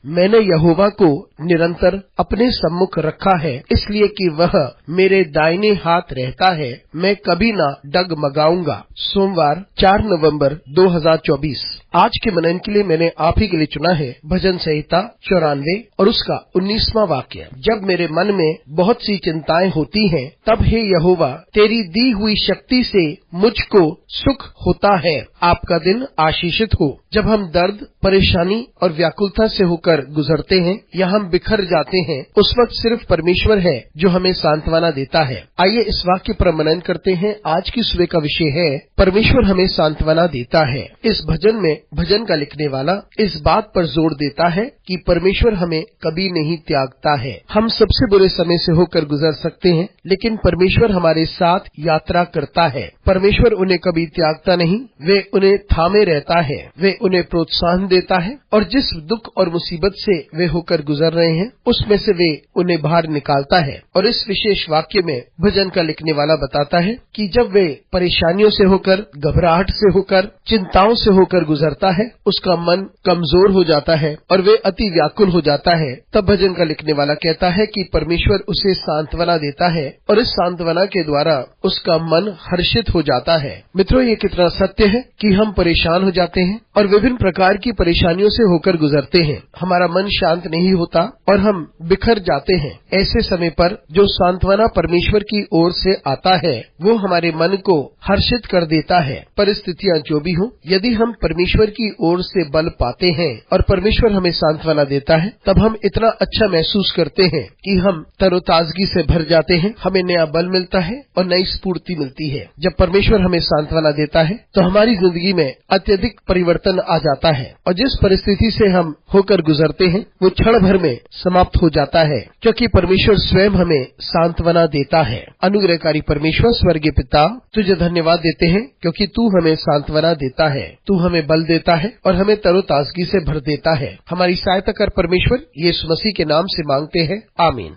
मैंने यहोवा को निरंतर अपने सम्मुख रखा है, इसलिए कि वह मेरे दाहिने हाथ रहता है, मैं कभी ना डगमगाऊंगा। सोमवार 4 नवंबर 2024। आज के मनन के लिए मैंने आप ही के लिए चुना है भजन संहिता 94 और उसका 19वां वाक्य। जब मेरे मन में बहुत सी चिंताएं होती हैं, तब हे यहोवा तेरी दी हुई शक्ति से मुझको सुख होता है। आपका दिन आशीषित हो। जब हम दर्द, परेशानी और व्याकुलता से होकर गुजरते हैं या हम बिखर जाते हैं, उस वक्त सिर्फ परमेश्वर है जो हमें सांत्वना देता है। आइए इस वाक्य पर मनन करते हैं। आज की सुबह का विषय है परमेश्वर हमें सांत्वना देता है। इस भजन में भजन का लिखने वाला इस बात पर जोर देता है कि परमेश्वर हमें कभी नहीं त्यागता है। हम सबसे बुरे समय से होकर गुजर सकते हैं, लेकिन परमेश्वर हमारे साथ यात्रा करता है। परमेश्वर उन्हें कभी त्यागता नहीं, वे उन्हें थामे रहता है, वे उन्हें प्रोत्साहन देता है और जिस दुख और मुसीबत से वे होकर गुजर रहे हैं, उसमें से वे उन्हें बाहर निकालता है। और इस विशेष वाक्य में भजन का लिखने वाला बताता है कि जब वे परेशानियों से होकर, घबराहट से होकर, चिंताओं से होकर गुजरता है, उसका मन कमजोर हो जाता है और वे अति व्याकुल हो जाता है, तब भजन का लिखने वाला कहता है कि परमेश्वर उसे सांत्वना देता है और इस सांत्वना के द्वारा उसका मन हर्षित हो जाता है। मित्रों, ये कितना सत्य है कि हम परेशान हो जाते हैं और विभिन्न प्रकार की परेशानियों से होकर गुजरते हैं। हमारा मन शांत नहीं होता और हम बिखर जाते हैं। ऐसे समय पर जो सांत्वना परमेश्वर की ओर से आता है, वो हमारे मन को हर्षित कर देता है। परिस्थितियां जो भी हो, यदि हम परमेश्वर की ओर से बल पाते हैं और परमेश्वर हमें सांत्वना देता है, तब हम इतना अच्छा महसूस करते हैं कि हम तरोताजगी से भर जाते हैं, हमें नया बल मिलता है और नई स्फूर्ति मिलती है। जब परमेश्वर हमें सांत्वना देता है तो हमारी जिंदगी में अत्यधिक परिवर्तन आ जाता है और जिस परिस्थिति से हम होकर गुजरते हैं वो क्षण भर में समाप्त हो जाता है, क्योंकि परमेश्वर स्वयं हमें सांत्वना देता है। अनुग्रहकारी परमेश्वर स्वर्गीय पिता, तुझे धन्यवाद देते हैं क्योंकि तू हमें सांत्वना देता है, तू हमें बल देता है और हमें तरोताजगी से भर देता है। हमारी सहायता कर परमेश्वर, यीशु मसीह के नाम से मांगते हैं, आमीन।